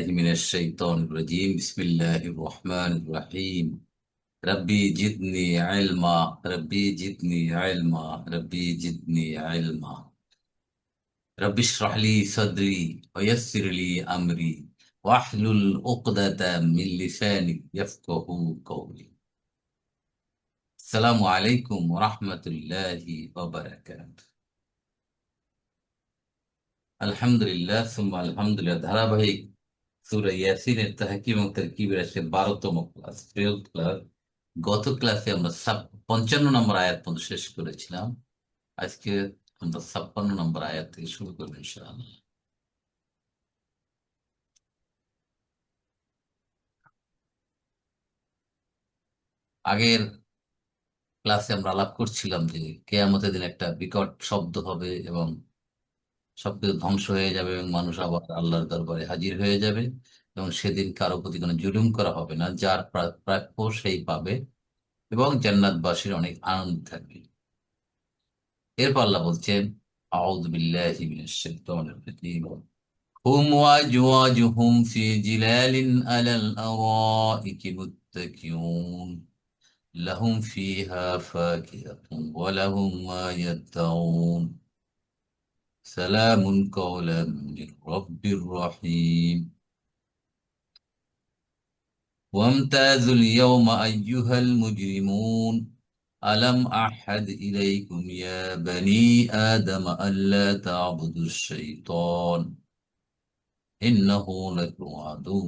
من الشيطان الرجيم بسم الله الرحمن الرحيم ربي جدني علما ربي جدني علما ربي جدني علما ربي اشرح لي صدري ويسر لي أمري واحلل عقدة من لساني يفقه قولي السلام عليكم ورحمة الله وبركاته আলহামদুলিল্লাহ সুম্মা আলহামদুলিল্লাহ ধারাবাহিক সূরা ইয়াসিনের তাহকিম এবং তারকিবের আজকে 12তম ক্লাস 12th ক্লাস। গত ক্লাসে আমরা 55 নম্বর আয়াত পর্যন্ত শেষ করেছিলাম। আজকে আমরা 56 নম্বর আয়াত থেকে শুরু করবো ইনশাআল্লাহ। আগের ক্লাসে আমরা আলাপ করছিলাম যে কেয়ামতের দিন একটা বিকট শব্দ হবে এবং সবকিছু ধ্বংস হয়ে যাবে এবং মানুষ আবার আল্লাহর দরবারে হাজির হয়ে যাবে এবং সেদিন কারো প্রতি কোনো জুলুম করা হবে না, যার প্রাপ্য সেই পাবে এবং জান্নাতবাসীর অনেক আনন্দ থাকবে। এরপর আল্লাহ বলছেন, আউযু বিল্লাহি মিনাশ শাইতানির রাজীম, হুম ওয়াজওয়াজুহুম ফি জিলালিন আলাল আরাইকি মুত্তাকিউন লাহুম ফিহা ফাকিহাতুন ওয়া লাহুম মা ইয়াদউন সালামুন কাওলাম মির রাব্বির রহিম وامتازوا اليوم أيها المجرمون ألم أحد إليكم يا بني آدم ألا تعبدوا الشيطان إنه لكم عدو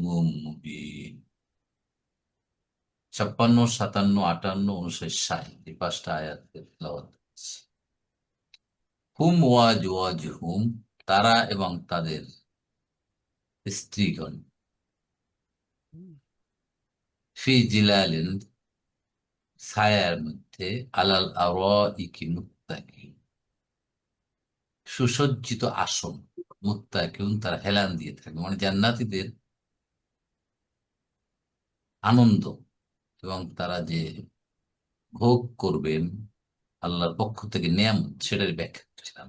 مبين। 56, 57, 58, 59, 60 এই 5টা আয়াত তেলাওয়াত করছি। হুম ওয়াজ হুম, তারা এবং তাদের স্ত্রীগণ, ফি জিলালিন ছায়ার মধ্যে, আলাল আরাইকি মুত্তাকিন সুসজ্জিত আসন, মুত্তাকিউন তারা হেলান দিয়ে থাকে, মানে জান্নাতীদের আনন্দ এবং তারা যে ভোগ করবেন আল্লাহর পক্ষ থেকে নিয়ামত, সেটার ব্যাখ্যা করছিলাম।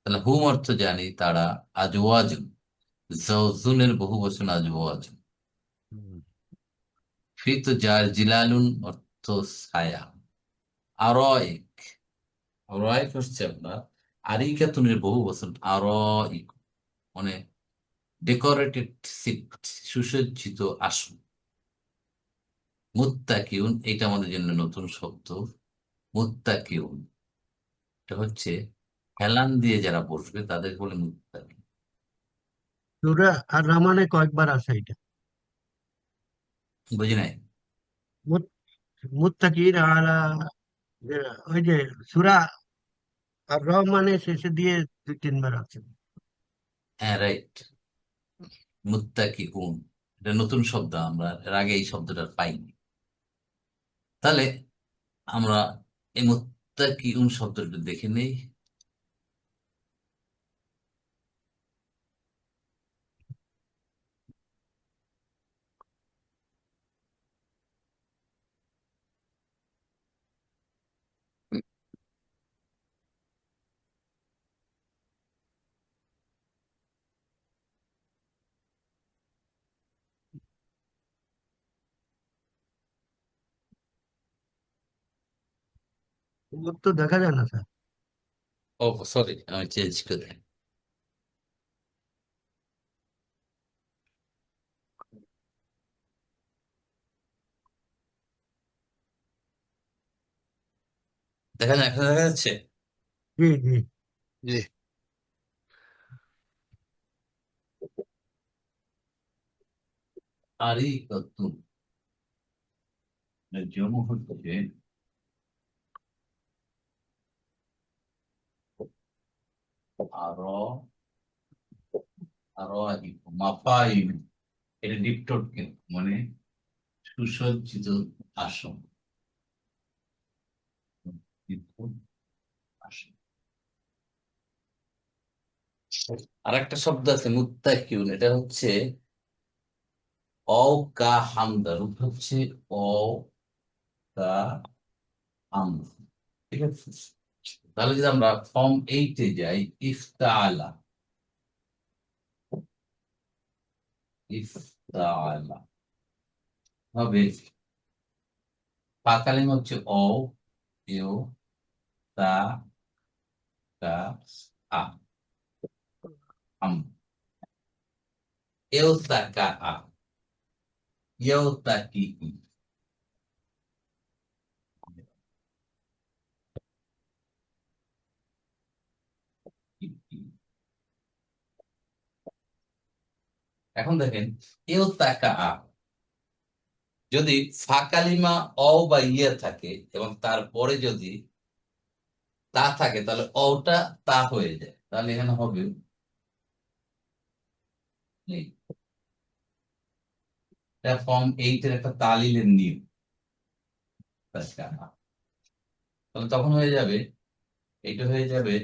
তাহলে হুম অর্থ জানি তারা, আজওয়াজুন জাওজুনের বহু বচন আজওয়াজুন, ফি তো যার, জিলালুন অর্থ ছায়া, আরাইক, আরাইক হচ্ছে আপনার আরিকাতুনের বহু বচন আরাইক, মানে ডেকোরেটেড সিট, সুসজ্জিত আসন। মুত্তাকিউন এটা আমাদের জন্য নতুন শব্দ। মুত্তাকিউন এটা হচ্ছে হেলান দিয়ে যারা বসবে তাদের বলে মুত্তাকি। সূরা আর রহমানে কয়েকবার আছে এটা? বুঝি নাই। মুত- মুত্তাকিন আলা, ওই যে সূরা আর রহমানের শেষে দিয়ে 2-3 বার আছে। হ্যাঁ, রাইট, মুত্তাকিউন এটা নতুন শব্দ, আমরা এর আগে এই শব্দটা পাইনি। তাহলে আমরা এই মুত্তাকিউন শব্দটা দেখে নেই। মুখ তো দেখা যায় না স্যার। ও সরি, আমি চেঞ্জ করে দিই। দেখা যায়, এখন দেখা যাচ্ছে। জি জি। জি। আরই কতুন জমু হচ্ছে আরো, আরো মাপাইন, এটা ডিপটোট কিন্তু মানে সুসজ্জিত আসন, আসন। আর একটা শব্দ আছে মুত্তাকিউন, এটা হচ্ছে অ কা হামদা, রূপ হচ্ছে অ কা হাম, ঠিক আছে। তাহলে যদি আমরা ফর্ম 8-এ যাই, ইফতাআলা, ইফতালা হবে, পাকালিম হচ্ছে অ, ইউ, তা, কা, আ, আম, এও তাকা আ, ইয়েও তাকি ই। এখন দেখেন, এও তাকা আ, যদি ফাকালিমা অ বা ইয়ে থাকে এবং তারপরে যদি তা থাকে, তাহলে অটা তা হয়ে যায়, তাহলে এখানে হবে এই। এটা ফর্ম 8 এর একটা তালিলের নিয়ম। তাহলে তখন হয়ে যাবে, এইটা হয়ে যাবে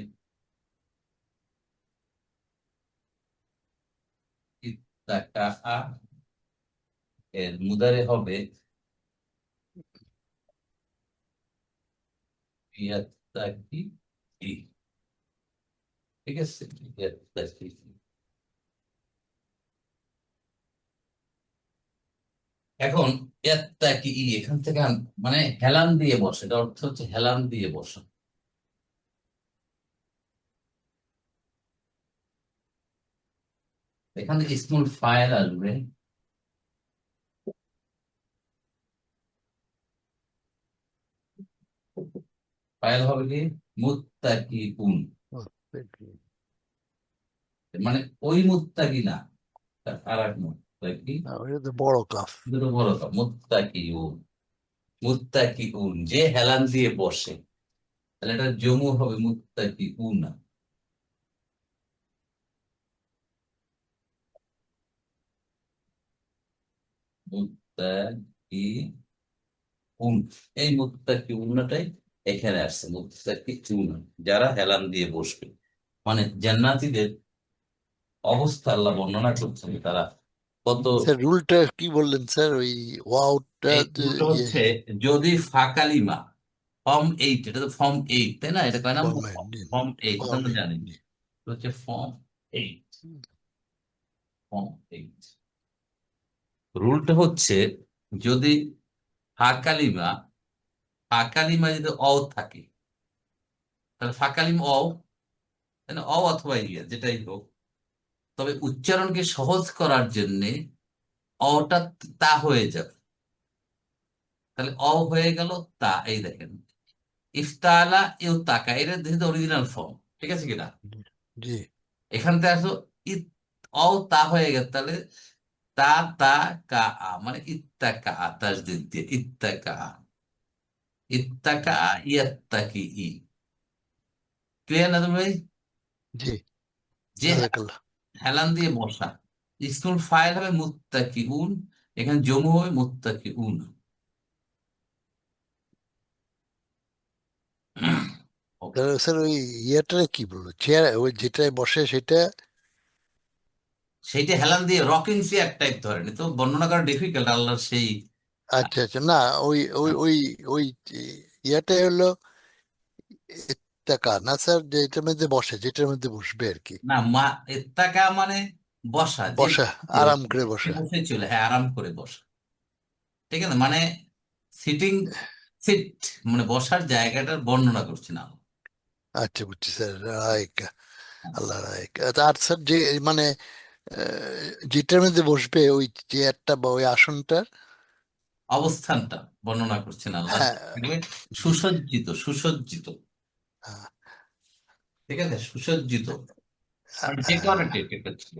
ইত্তাকা আ, এর মুদারে হবে ইয়াত্তাকি ই। ঠিক আছে, ইয়াত্তাকি ই। এখন ইয়াত্তাকি ই এখান থেকে মানে হেলান দিয়ে বসে, এটা অর্থ হচ্ছে হেলান দিয়ে বসা। এখানে ইসমুল ফাইল আসবে, ফাইল হবে কি মুত্তাকিউন, মানে ওই মুত্তাকি না, তার আর এক মুত্তাকি, ওটা তো বড় কাফ। দুটো বড় কথা, মুত্তাকিউন। মুত্তাকিউন যে হেলান দিয়ে বসে, তাহলে এটা জমু হবে মুত্তাকিউনা। মুত্তাকিউন, এই মুত্তাকিউনাটাই এখানে আসছে, মুত্তাকিউনা যারা হেলান দিয়ে বসবে। মানে জান্নাতীদের অবস্থা আল্লাহ বর্ণনা করছেন, তারা কত। স্যার রুলটা কি বললেন স্যার? ওই ওয়াউটা এই দুটো ইয়ে হচ্ছে, যদি ফাকালিমা ফর্ম 8, এটা তো ফর্ম 8 তাই না, এটা কয় নম্বর? ফর্মেট ফর্ম 8, এটা আমরা ফর্মেট জানি। এটা হচ্ছে ফর্ম 8। ফর্ম 8 রুলটা হচ্ছে, যদি ফাকালিমা, ফাকালিমা যদি অ থাকে, তাহলে ফাকালিম অ, তাই না? অ অথবা ইয়া যেটাই হোক, তবে উচ্চারণকে সহজ করার জন্য অটা তা হয়ে যাবে। তাহলে অ হয়ে গেল তা, এই দেখেন ইফতালা ইউ তাকা, এটা দিস অরিজিনাল ফর্ম, ঠিক আছে কিনা? জি এখান থেকে আসো ইত, অ তা হয়ে গেছে, তাহলে তা, তা, কা আ, মানে ইত্তাকা আ, তাসদিদ দিয়ে ইত্তাকা আ, ইত্তাকা আ, ইয়াত্তাকি ই। ক্লিয়ার না তুমি ভাই? জি যে জাজাকাল্লাহ। হেলান দিয়ে বসা, ইসমুল ফাইল হবে মুত্তাকি উন, এখানে জমু হবে মুত্তাকি উন। ওকে, স্যার স্যার ওই ইয়েটা কি বলবো, চেয়ার ওই যেটায় বসে সেটা? সেইটা হেলান দিয়ে রকিং চেয়ার টাইপ ধরেন, তো বর্ণনা করা ডিফিকাল্ট আল্লাহর সেই। আচ্ছা আচ্ছা, না ওই ওই ওই ওই ইয়েটাই হলো টাকা না স্যার, যেটার মধ্যে বসে, যেটার মধ্যে বসবে আর কি। না মা, ইত্তাকা মানে বসা, যে বসা, চলে, আরাম করে বসা। বসে চলে, হ্যাঁ আরাম করে বসা। ঠিক আছে, মানে সিটিং, সিট, মানে বসার জায়গাটার বর্ণনা করছি না। আচ্ছা বুঝছি স্যার, রায়কা, আল্লাহ রায়কা। আর স্যার যে মানে যেটার মধ্যে বসবে ওই চেয়ারটা বা ওই আসনটার। অবস্থানটা বর্ণনা করছেন আল্লাহ, হ্যাঁ দেখবে জি সুসজ্জিত, সুসজ্জিত। হ্যাঁ, ঠিক আছে, সুসজ্জিত, মানে হ্যাঁ। ডেকোরেটেড এটা ছিল।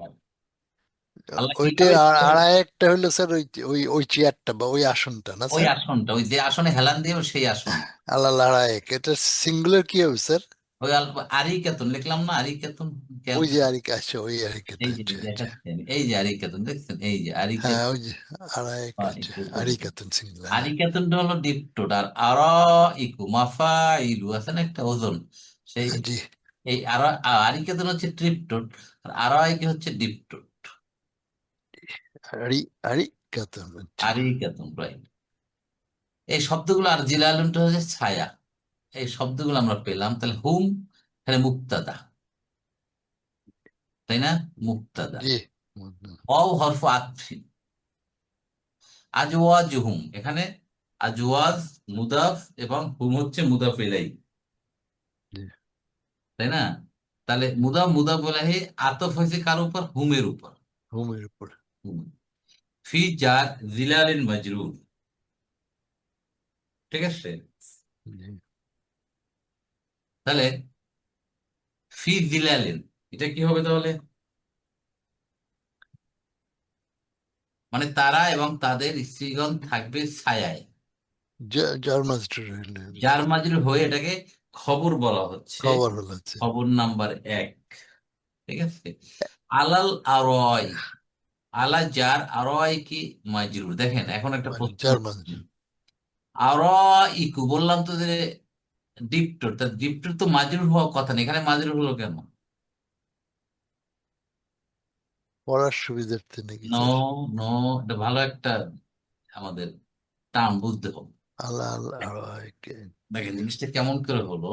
আল্লাহ ওইটা কিভাবে আর একটা হলো স্যার ওই ওই ওই চেয়ারটা বা ওই আসনটা না ওই স্যার? আসনটা, ওই যে আসনে হেলান দিয়ে সেই আসন। আল্লাহ লড়াই, এটা সিঙ্গুলার কি হবে স্যার? ওই আরিকাতুন লিখলাম না, আরিকাতুন, খেয়াল ওই যে করুন। আরিকা আছে, ওই আরিকাতে, এই যে আচ্ছা আচ্ছা। দেখাচ্ছি আমি, এই যে আরিকাতুন দেখছেন, এই যে হ্যাঁ আরিকাতুন। ওই যে আড়াই, আচ্ছা একটু উপরে। আরিকাতুন সিঙ্গুলার, হ্যাঁ। আরিকাতুনটা হলো ডিপটোট, আর আরা ইকু মাফা ইলু আছে না একটা ওজন, সেই জি এই আরা, আরিকাতুন হচ্ছে ট্রিপটোট, আর আরাইকে হচ্ছে ডিপটোট। আরি আরিকাতুন, আচ্ছা। আরিকাতুন, রাইট। এই শব্দগুলো, আর জিলালুনটা হচ্ছে ছায়া। এই শব্দগুলো আমরা পেলাম, তাহলে হুম এখানে মুক্তাদা, তাই না? মুক্তাদা, জি অও হরফ আতফিন। আজওয়াজুহুম, এখানে আজওয়াজ মুদাফ এবং হুম হচ্ছে মুদাফ ইলাইহি, জি, তাই না? তাহলে মুদাফ মুদাফ ইলাইহি আতফ হয়েছে কার উপর? হুমের উপর। হোমের উপর। হুম। ফি জার জিলালিন মাজরুর, ঠিক আছে? জি, তাহলে ফি জিলালিন, এটা কি হবে তাহলে? মানে তারা এবং তাদের স্ত্রীগণ থাকবে ছায়ায়। যার মাঝটা রইল যার মাজরুর হয়ে এটাকে খবর বলা হচ্ছে, খবর হলো হচ্ছে। খবর নাম্বার 1, ঠিক আছে? আলাল আরয়, আলা যার, আরয় কি মাজরুর। দেখেন এখন একটা মানে প্রশ্ন যার মাঝ। হচ্ছে, আরয়ইকু বললাম তো যে ডিপটোর, তা ডিপটোর তো মাজরুর হওয়ার কথা নেই, এখানে মাজরুর হলো কেন? পড়ার সুবিধার্থে নাকি নো, স্যার? নো, এটা ভালো একটা আমাদের টার্ম বুঝতে হবে। আল্লাহ আল্লাহ আল্লাহকে। দেখেন জিনিসটা কেমন করে হলো।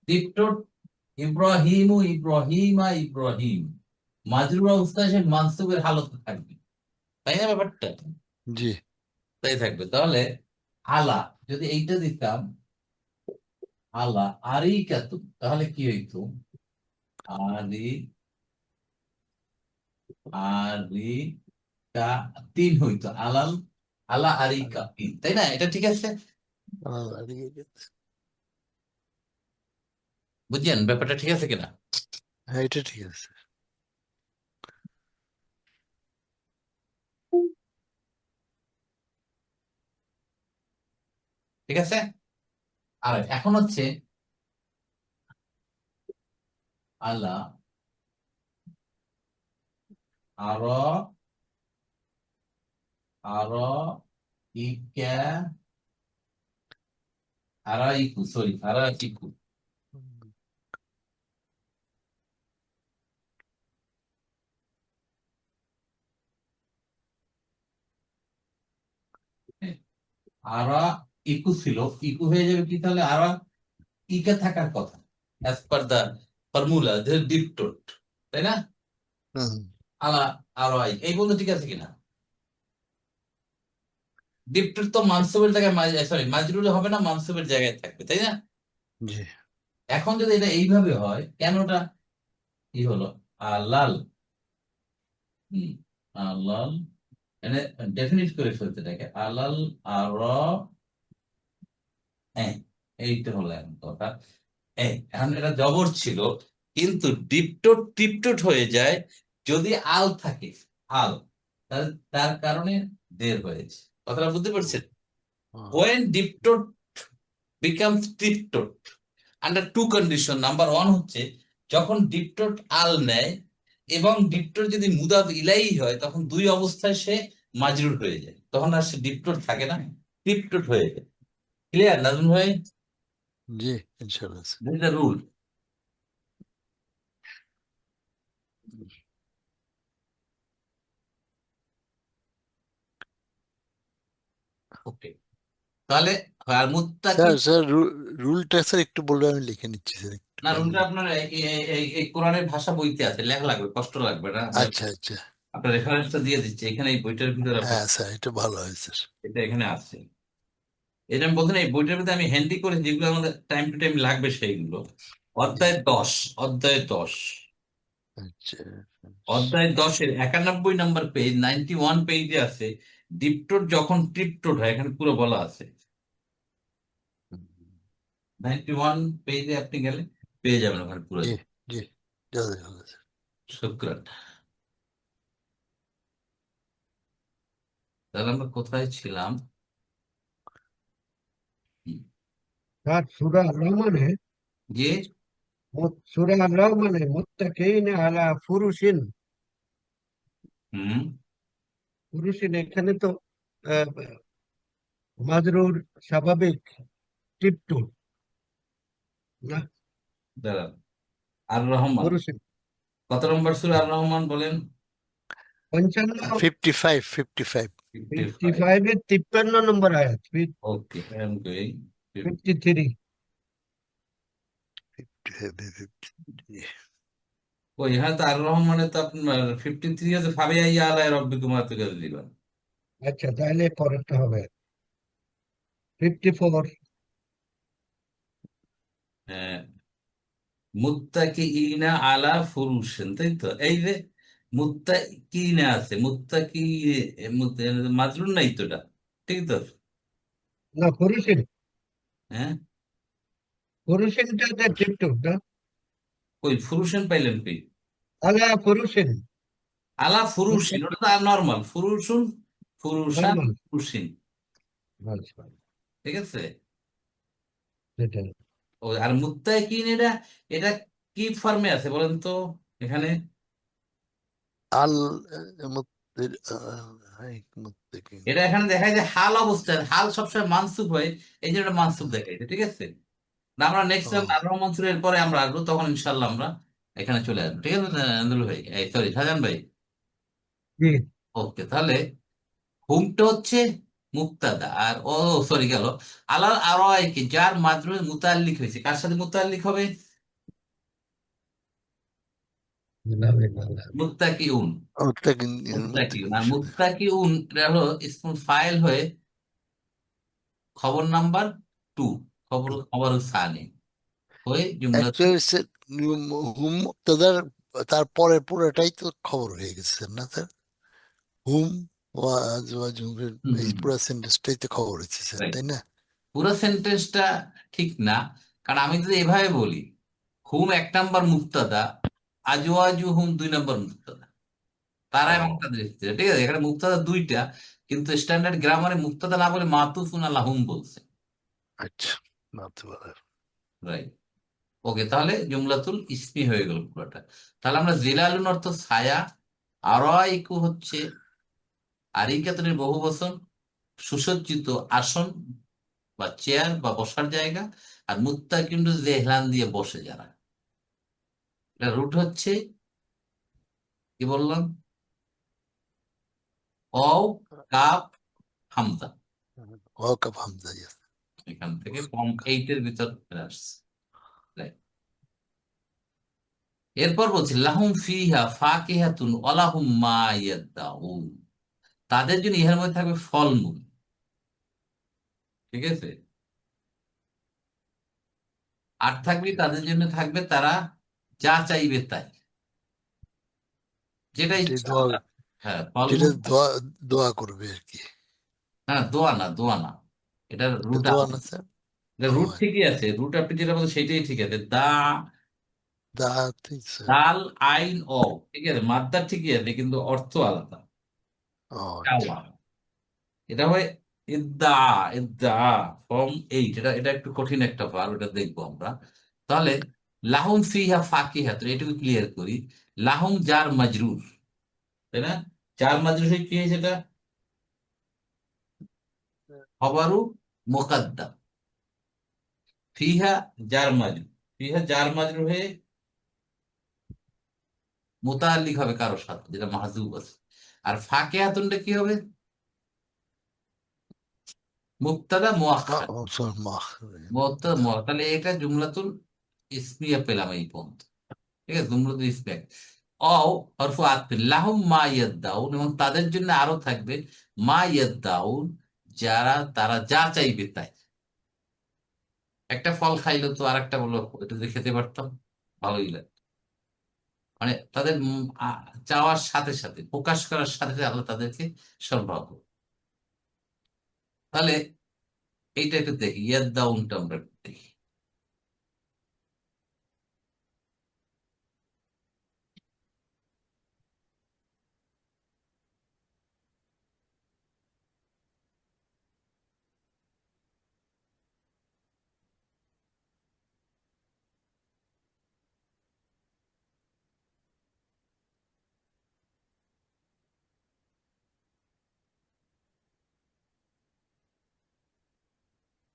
ডিপটোর ইব্রাহিমু ইব্রাহিমা ইব্রাহিম, মাজরুর অবস্থায় সে মানসুবের হালতে থাকবে, তাই না ব্যাপারটা? জি, তাই থাকবে। তাহলে আলা, যদি এইটা দিতাম আলা আরিকাতুম, তাহলে কি হইতো? আরি, আরিকা তিন হইতো, আলাল, আলা আরিকা তিন, তাই না? এটা ঠিক আছে? আল্লাহ আল্লাহকে। বুঝছেন ব্যাপারটা ঠিক আছে কিনা? হ্যাঁ, এটা ঠিক আছে। ঠিক আছে। আর এখন হচ্ছে আলা আর, আর ইকা, আরাইকু, সরি আরাইকু। আরা ইকু ছিল, ইকু হয়ে যাবে কি তাহলে? আরা ইকা থাকার কথা অ্যাজ পার দা ফর্মুলা ডিপটোট, তাই না? হুম, আলা আরাই, এই বলতে ঠিক আছে কিনা? ডিপটোট তো মানসুবের জায়গায়, সরি মাজরুর হবে না, মানসুবের জায়গায় থাকবে, তাই না? জি, এখন যদি এটা এইভাবে হয়, কেনটা কি হলো? আলাল, হুম, আলাল, মানে ডেফিনিট করে ফেলতে থাকে আলাল আর, হ্যাঁ, এইটা হলো এখন কথা। এখন এটা জবর ছিল, কিন্তু ডিপটোট টিপটোট হয়ে যায় যদি আল থাকে, আল, তার তার কারণে দের হয়েছে। কথাটা বুঝতে পারছেন? হুম, when diptot becomes tiptot under two condition, number one হচ্ছে যখন ডিপটোট আল নেয় এবং ডিপটোট যদি মুদাফ ইলাই হয়, তখন দুই অবস্থায় সে মাজরুর হয়ে যায়, তখন আর সে ডিপটোট থাকে না, টিপটোট হয়ে যায়। ক্লিয়ার নাজমুল ভাই? জি, ইনশাল্লাহ sir. This is the rule. Okay, তাহলে আর মুত্তাকি, স্যার স্যার রুলটা স্যার একটু বলবে, আমি লিখে নিচ্ছি স্যার, একটু না রুলটা কাইন্ডলি। আপনার এই কোরআনের ভাষা বইতে আছে, লেখা লাগবে, কষ্ট লাগবে না। আচ্ছা আচ্ছা। আপনার রেফারেন্সটা দিয়ে দিচ্ছে এখানে, এই বইটার ভিতরে আপনার হ্যাঁ স্যার, এটা ভালো হয় স্যার। এটা এখানে আছে। এটা আমি বলতে না, এই বইটার মধ্যে আমি হ্যান্ডি করে যেগুলো আমাদের টাইম টু টাইম লাগবে সেইগুলো। জি, অধ্যায় 10, অধ্যায় 10, আচ্ছা অধ্যায় 10-এর 91 নম্বর পেজ, 91 পেজে আছে ডিপটোট যখন ট্রিপটোট হয়, এখানে পুরো বলা আছে। 91 পেজে আপনি গেলে পেয়ে যাবেন ওখানে পুরো। জি, জি, জাজাকাল্লাহ স্যার। শুক্রান। তাহলে আমরা কোথায় ছিলাম? হুম, আর সূরা রহমানে, যে সূরা রহমানে মুত্তাকিনা আলা ফুরুশিন, হুম, ফুরুশিন এখানে তো আহ, মাজরুর স্বাভাবিক টিপটু না, দাঁড়ান, আর রহমান, ফুরুশিন কত নম্বর সূরা আর রহমান বলেন? 55, 55, 55। 55। 55 এর 53 নম্বর আয়াত, ওকে, আই এম গোয়িং। 53। 55, 50। ওই হ্যাঁ, তো আর রহমানে তো আপনার 53 আছে, ফাবিয়া ইয়া আলাই রব্বিকুমা তুকাজ্জিবান। আচ্ছা, তাহলে পরেরটা হবে 54। হ্যাঁ, মুত্তাকিইনা আলা ফুরুশিন, তাই তো? এই যে মুত্তাকিনা আছে, মুত্তাকি মাজরুর নাই তো এটা, ঠিক তো? না, পুরুষের, হ্যাঁ, পুরুষেরটা ঠিক তো না? ওই ফুরুশিন পাইলেন কই? আলা পুরুষের, আলা ফুরুশিন ওটা তো নর্মাল, ফুরুশুন, ফুরুশান, নর্মাল। ফুরুশিন, আচ্ছা, ঠিক আছে। সেটাই। ও আর মুত্তাকিন, এটা এটা কি ফর্মে আছে বলেন তো এখানে? আল মুত্তির হাই মুত্তাকিন। এটা এখানে দেখায় যে হাল অবস্থায়, হাল সবসময় মানসুব হয়, এই জন্য এটা মানসুব দেখাইছে, ঠিক আছে। না, আমরা নেক্সট টাইম ও আর রহমান এর পরে আমরা আসবো, তখন ইনশাল্লাহ আমরা এখানে চলে আসবো, ঠিক আছে আন্দুল ভাই, এই সরি শাহজাহান ভাই। জি। ওকে, তাহলে হুমটা হচ্ছে মুক্তাদা, আর ও সরি গেল, আলাল আরোয় কি যার মাধ্যমে মুতাল্লিক হয়েছে, কার সাথে মুতাল্লিক হবে? মুত্তাকিউন, মুত্তাকিন মুত্তাকিউন, মুত্তাকিন আর মুত্তাকিউন এটা হলো ইসমুল ফাইল হয়ে খবর নাম্বার 2, খবর খবর সানি হয়ে জুমলা। অ্যাকচুয়ালি হুম মুক্তাদার তারপরে পুরোটাই তো খবর হয়ে গেছে না স্যার? হুম ওয়াজ ওয়াজুবের হুম এই হুম, পুরো সেন্টেন্সটাই তো খবর হয়েছে স্যার, রাইট। তাই না? পুরো সেন্টেন্সটা ঠিক না, কারণ আমি যদি এভাবে বলি, হুম 1 নাম্বার মুক্তাদা, আজওয়াজু হুম 2 নাম্বার মুক্তাদা, তারা এবং ও তাদের স্ত্রী, ঠিক আছে। এখানে মুক্তাদা দুইটা, কিন্তু স্ট্যান্ডার্ড গ্রামারে মুক্তাদা না বলে মাতুফুন আলা হুম বলছে, আচ্ছা, মানতে পারে। রাইট। ওকে, তাহলে জুমলাতুল ইসমি হয়ে গেল পুরোটা। তাহলে আমরা জিলালুন অর্থ ছায়া, আরাইকু হচ্ছে আরিকাতুনের বহু বচন, সুসজ্জিত আসন বা চেয়ার বা বসার জায়গা, আর মুত্তাকিন যে হেলান দিয়ে বসে যারা, এটা রুট হচ্ছে কি বললাম, অ কাপ হামজা, ওয়াকাব হামজা, yes. এখান থেকে ফর্ম 8 এর ভিতর চলে আসছে, right? এরপর বলছি লাহুম ফিহা ফাকিহাতুন ওয়া লাহুম মা ইয়াদদাউন, তাদের জন্য ইহার মধ্যে থাকবে ফলমূল, ঠিক আছে। আর থাকবে তাদের জন্য থাকবে তারা যা চাইবে তাই, যেটা এটা ইচ্ছা দোয়া, আল্লাহ। হ্যাঁ, যেটা ফলমূল। দোয়া, দোয়া করবে আর কি। না, দোয়া না, দোয়া না, এটার এটা রুট, দোয়া না স্যার? এটা ও রুট ঠিকই আছে, রুট আপনি যেটা বলছেন সেটাই ঠিক আছে। দাঁত স্যার। দাল আইন ও, ঠিক আছে, মাত্রা ঠিকই আছে কিন্তু অর্থ আলাদা। ও আচ্ছা। চাওয়া, এটা হয় ইদ্দা, ইদ্দা ফর্ম 8, এটা এটা একটু কঠিন একটা ভার্ব, এটা দেখবো আমরা। তাহলে লাহুম ফিহা ফাকিহাত, এটুকু ক্লিয়ার করি। লাহুম জার মাজরুর, তাই না? জার মাজরুর হয়ে কি হয়েছে, এটা খবরু মুকাদ্দাম, ফিহা জার মাজরুর, ফিহা জার মাজরুর হয়ে মুতাআল্লিক হবে কারোর সাথে, যেটা মাহজুব আছে। আর ফাকিহাতুনটা কি হবে? মুবতাদা মুআখখার, মুবতাদা তাহলে এটা জুমলাতুল ইসমিয়া পেলাম এই পর্যন্ত, ঠিক আছে, জুমলাতুল ইসমিয়া। অও হরফু আতফিন, লাহুম মা ইয়াদদাউন, এবং তাদের জন্য আরো থাকবে মা ইয়াদদাউন, যারা তারা যা চাইবে তাই। একটা ফল খাইলো তো আর একটা বললো এটা যদি খেতে পারতাম ভালোই লাগে, মানে তাদের চাওয়ার সাথে সাথে, প্রকাশ করার সাথে সাথে আল্লাহ তাদেরকে সরবরাহ করবে। তাহলে এইটা একটু দেখি, ইয়াদদাউনটা আমরা একটু দেখি।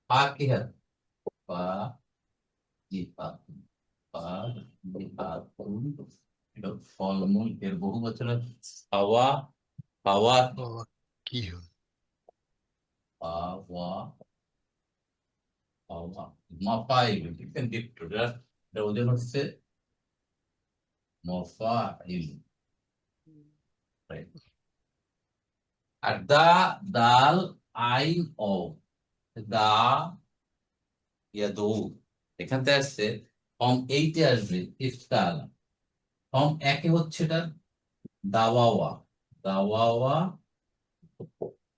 ফাকিহাত, ফা জি ফা, ফা জি ফা কুন, এটা ফলমূল, এর বহু বছর হাওয়া, হাওয়া, ও কি হল? হাওয়া, হাওয়া মাপাই, দেখছেন একটু, এটা ওজন হচ্ছে মফাইল, right? আর দা, দাল, আইন, ও, দা, ইয়াদৌ, এখান থেকে আসছে ফর্ম 8-এ আসবে ইফতাল। ফর্ম 1-এ হচ্ছে এটা দাওয়াওয়া, দাওয়াওয়া,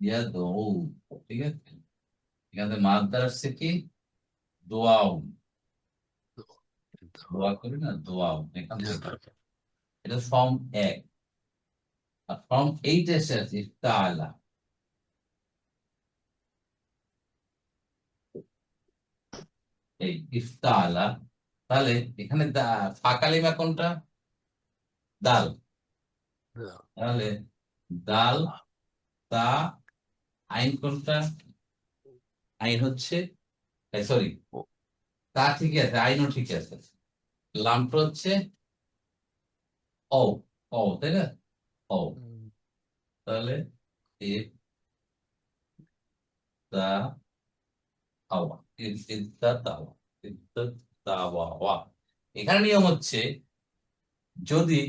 ইয়াদৌ, ঠিক আছে। এখান থেকে মাদ্দার আসছে কি দোয়াও, দোয়া করি না, দোয়াও, এখান থেকে এটা ফর্ম 1। আর ফর্ম 8-এ এসে আছে ইফতালা, এই ইফতালা। তাহলে এখানে ফাঁকালিমা কোনটা? দাল। তাহলে দাল, তা, আইন কোনটা? আইন হচ্ছে, সরি, তা ঠিকই আছে, আইনও ঠিকই আছে। লামটা হচ্ছে ও, ও, তাই না? ও, তাহলে ইফ দা আওয়া, ইফতা তাওয়া, ইফতা তাওয়া। এখানে নিয়ম হচ্ছে যদি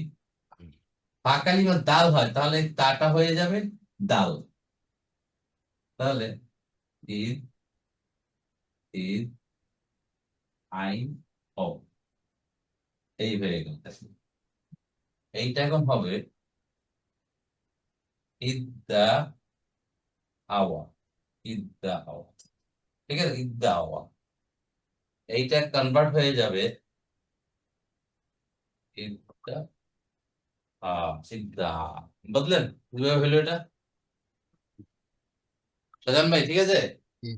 ফাঁকালিমা দাল হয় তাহলে তাটা হয়ে যাবে দাল। তাহলে ঈদ, ঈদ, আইন, ও, এই হয়ে গেল। এইটা এখন হবে ইদ্দা আওয়া, ইদ্দা আওয়া, ঠিক আছে, ইদ্দা আওয়া। এইটা কনভার্ট হয়ে যাবে ইদ্দা ইদ্দা। বুঝলেন কিভাবে হলো এটা? সাজান ভাই, ঠিক আছে। জি,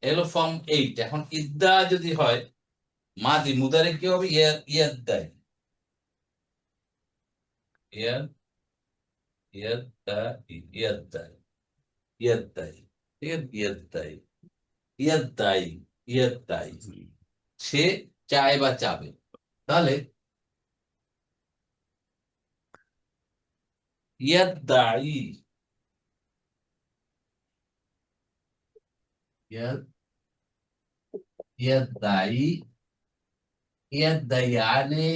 এলো ফর্ম 8। এখন ইদ্দা যদি হয় মাদি মুদারে কি হবে? ইয়াদ্দাই, ইয়াদ, ইয়াদ্দাই, ইয়াদ্দাই, ইয়াদ্দাই, ঠিক আছে, ইয়াদ্দাই, ইয়াদ্দাই, ইয়াদ্দাই। সে চায় বা চাবে। তাহলে ইয়াদ্দাই, ইয়াদ, ইয়াদ্দাই, ইয়াদ্দাইয়ানে,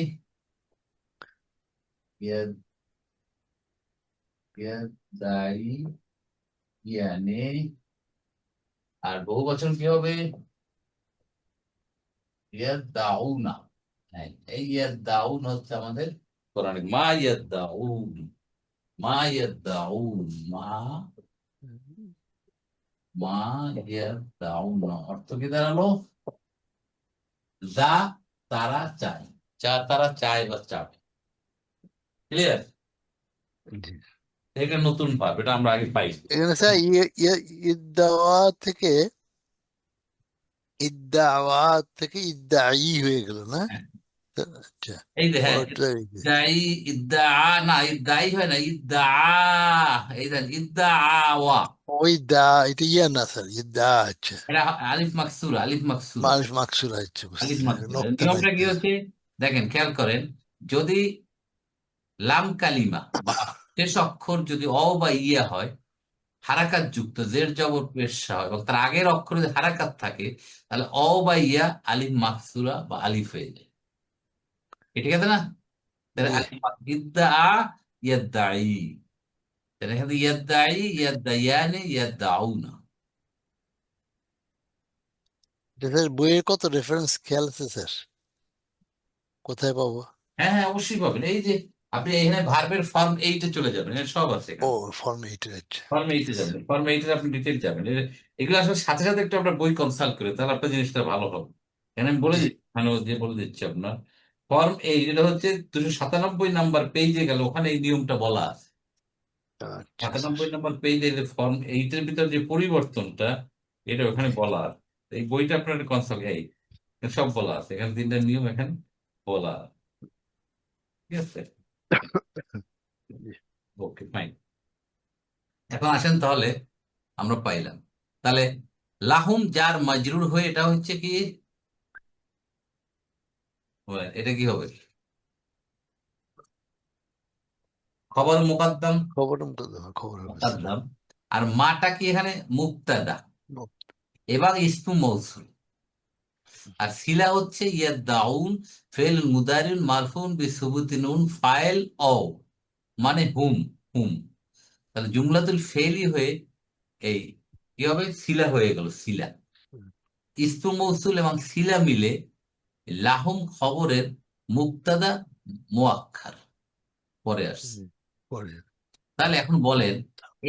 ইয়াদ, ইয়াদ্দাই, ইয়ানে। আর বহু বচন কি হবে? ইয়াদ্দাউনা। হ্যাঁ, এই ইয়াদ্দাউন হচ্ছে আমাদের কোরআনিক মা ইয়াদ্দাউন, মা ইয়াদ্দাউন, মা, মা ইয়াদ্দাউন অর্থ কি দাঁড়ালো? যা তারা চায়, যা তারা চায় বা চাবে। ক্লিয়ার? এটা নতুন ভাব, এটা আমরা আগে পাই। এখানে স্যার ইদ্দাওয়া থেকে, ইদ্দাওয়া থেকে ইদ্দাই হয়ে গেল না? হ্যাঁ, আচ্ছা, এই যে, হ্যাঁ, পরেরটা এই যে। ইদ্দাই, ইদ্দা, না ইদ্দাই হয় না, ইদ্দা, এই দেন ইদ্দা আওয়া। ওই দা, এটা ইয়া না স্যার, ইদ্দা। আচ্ছা, এটা আলিফ মাকসুরা, আলিফ মাকসুরা, মানুষ মাকসুর আছে, আলিফ বুঝতে মাকসুরা। নোক্তা নাই। নিয়মটা কি হচ্ছে দেখেন, খেয়াল করেন। যদি লাম কালিমা বা শেষ অক্ষর যদি অ বা ইয়া হয়, হারাকাত যুক্ত, জের জবর পেশা হয় এবং তার আগের অক্ষরে যদি হারাকাত থাকে, তাহলে অ বা ইয়া আলিফ মাকসুরা বা আলিফ হয়ে যায়। কি ঠিক আছে না? তাহলে জি, আলিফ ইদ্দা ইয়াদ্দাই, তাহলে এখানে ইয়াদ্দাই, ইয়াদ্দাইয়ানে, ইয়াদ্দাউনা। এটা স্যার বইয়ের কত রেফারেন্স খেয়াল আছে স্যার? কোথায় পাবো? হ্যাঁ, হ্যাঁ, অবশ্যই পাবেন। এই যে আপনি এখানে ভার্বের ফর্ম 8-এ চলে যাবেন, এখানে সব আছে। ও, এখানে ফর্ম এইটের। আচ্ছা, ফর্ম 8-এ যাবেন, ফর্ম 8-এর আপনি ডিটেল যাবেন। এগুলো আসলে সাথে সাথে একটু আপনার বই কনসাল্ট করে, তাহলে আপনার জিনিসটা ভালো হবে। এখানে আমি বলে জি, দিচ্ছি, এখানে যে বলে দিচ্ছি আপনার ফর্ম 8 এটা হচ্ছে 297 নাম্বার পেজে গেল, ওখানে এই নিয়মটা বলা আছে। আচ্ছা স্যার। 97 নাম্বার পেজে ফর্ম 8-এর ভিতর যে পরিবর্তনটা, এটা ওখানে বলা আছে। এই বইটা আপনার কনসাল্ট, এই সব বলা আছে এখানে, 3টা নিয়ম এখানে বলা আছে। ঠিক আছে, জি। ওকে, ফাইন। এখন আসেন তাহলে, আমরা পাইলাম তাহলে লাহুম যার মাজরুর হয়ে এটা হচ্ছে কি, এটা কি হবে? খবর মুকদ্দম, খবর তো দেবো, খবর হবে স্যার। মুকদ্দম। আর মাটা কি এখানে মুবতাদা এবং ইসমু মৌসুল। আর সিলা হচ্ছে ইয়াদাউন ফেল মুদারিন মারফুন বিসুবুতি নুন ফাইল অ, মানে হুম, হুম। তাহলে জুমলাতুল ফেলই হয়ে এই কি হবে, সিলা হয়ে গেল, সিলা। ইসমু মৌসুল এবং সিলা মিলে লাহুম খবরের মুক্তাদা মুআক্খার পরে আসছে। পরে তাহলে এখন বলেন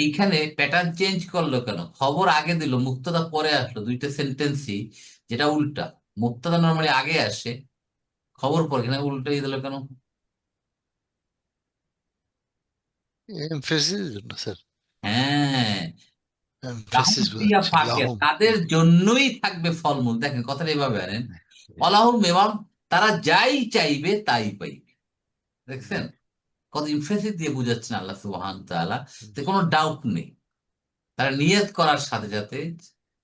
এইখানে প্যাটার্ন চেঞ্জ করলো কেন? খবর আগে দিল, মুক্তাদা পরে আসলো, দুইটা সেন্টেন্সই যেটা উল্টা। মুক্তাদা নর্মালি আগে আসে, খবর পরে, এখানে উল্টাই দিল কেন? এমফেসিস জন্য স্যার, হ্যাঁ, লাহুম এমফেসিস ক্রিয়া বোঝাচ্ছে ফাঁকে লাহুম। তাদের জন্যই থাকবে ফলমূল। দেখেন কথাটা এইভাবে আনেন, অলাহুম মেওয়াম, তারা যাই চাইবে তাই পাইবে। দেখছেন কত ইমফেসিস দিয়ে বুঝাচ্ছেন আল্লাহ সুবহান তাআলা, তো কোনো ডাউট নেই। তারা নিয়ত করার সাথে সাথে,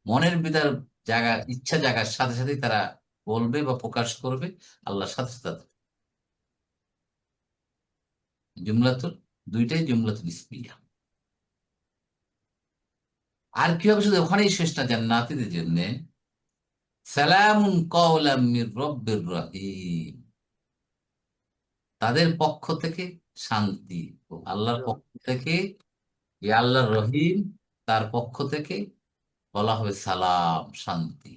মনের ভিতর জায়গা, ইচ্ছা জাগার সাথে সাথে তারা বলবে বা প্রকাশ করবে আল্লাহর সাথে সাথে। জুমলাতুল, দুইটাই জুমলাতুল ইসমিয়া। আর কি হবে, শুধু ওখানেই শেষ না, জান্নাতীদের জন্য সালামুন কাওলাম মির রব্বির রহিম, তাদের পক্ষ থেকে শান্তি। ও আল্লাহর পক্ষ থেকে, এ আল্লাহ রহিম, তার পক্ষ থেকে বলা হবে সালাম, শান্তি।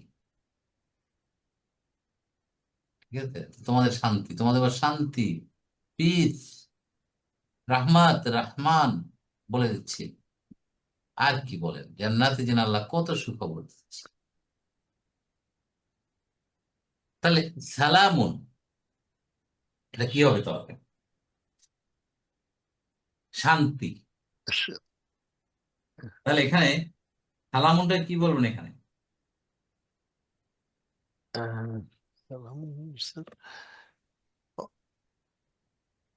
ঠিক আছে, তোমাদের শান্তি, তোমাদের এবার শান্তি, পিস, রাহমাত, রাহমান বলে দিচ্ছে। আর কি বলেন, জান্নাতে যেন আল্লাহ কত সুখবর দিচ্ছে। তাহলে সালামুন, এটা কি হবে তবে? শান্তি। তাহলে এখানে সালামুনটা কি বলবেন এখানে?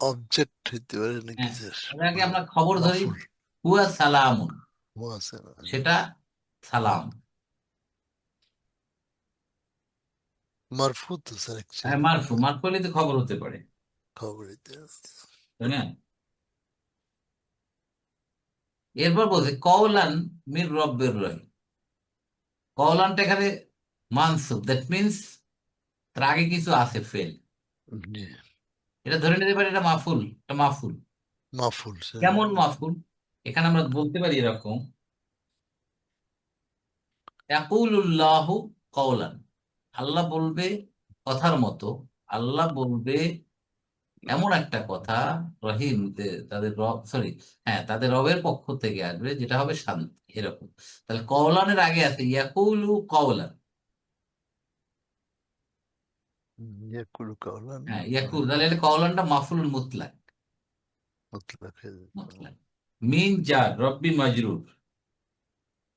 অবজেক্ট হইতে পারে নাকি হ্যাঁ, স্যার? তাহলে আগে আমরা খবর ধরি, মাফুল। হুয়া সালামুন, মুয়াসালা। সেটা সালাম। মারফু তো স্যার হ্যাঁ, অ্যাকচুয়ালি, মারফু, মারফু হলে তো খবর হতে পারে, খবর হইতে তাই না? এরপর বলছে কওলান মির রব্বির রহিম, কওলানটা এখানে মানসুব, দ্যাট মিনস তার আগে কিছু আছে ফেল। জি, এটা ধরে নিতে পারি এটা মাফুল, এটা মাফুল। মাফুল স্যার। কেমন মাফুল? এখানে আমরা বলতে পারি এরকম, ইয়াকুলুল্লাহু কওলান, আল্লাহ বলবে কথার মতো, আল্লাহ বলবে এমন একটা কথা, রহিম তাদের রব, সরি, হ্যাঁ, তাদের রবের পক্ষ থেকে আসবে যেটা হবে শান্তি, এরকম। তাহলে কওলানের আগে আছে ইয়াকুলু কওলান। ইয়াকুলু কাওলান হ্যাঁ, ইয়াকুল, তাহলে এটা কওলানটা মাফুল মুতলাক, মুতলাক হয়ে যাবে। মুতলাক। মিন জার রব্বি মাজরুর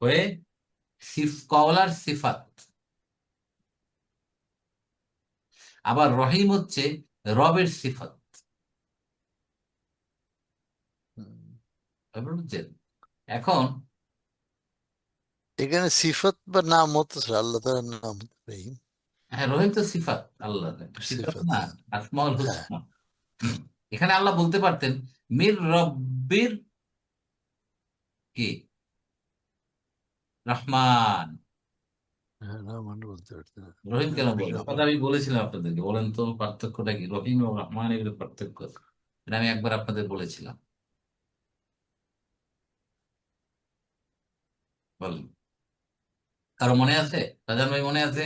হয়ে কওলার সিফাত। আবার রহিম হচ্ছে রবের সিফাত। হুম। ব্যাপার বুঝছেন? এখন এখানে সিফত বা নাম হতো স্যার, আল্লাহ তাআলার নাম রহিম। হ্যাঁ, রহিম তো সিফাত, আল্লাহ একটা সিফাত সিফত, না, আসমাউল হ্যাঁ। হুসনা। এখানে আল্লাহ বলতে পারতেন মির রব্বির কি রহমান, হ্যাঁ, রহমান বলতে পারতেন। রহিম কেন রব্বির বলবো? কথা রহমান। আমি বলেছিলাম আপনাদেরকে, বলেন তো পার্থক্যটা কি, রহিম এবং রহমান এগুলো পার্থক্য, এটা আমি একবার আপনাদের বলেছিলাম, বলেন, কারো মনে আছে? রাজান ভাই মনে আছে?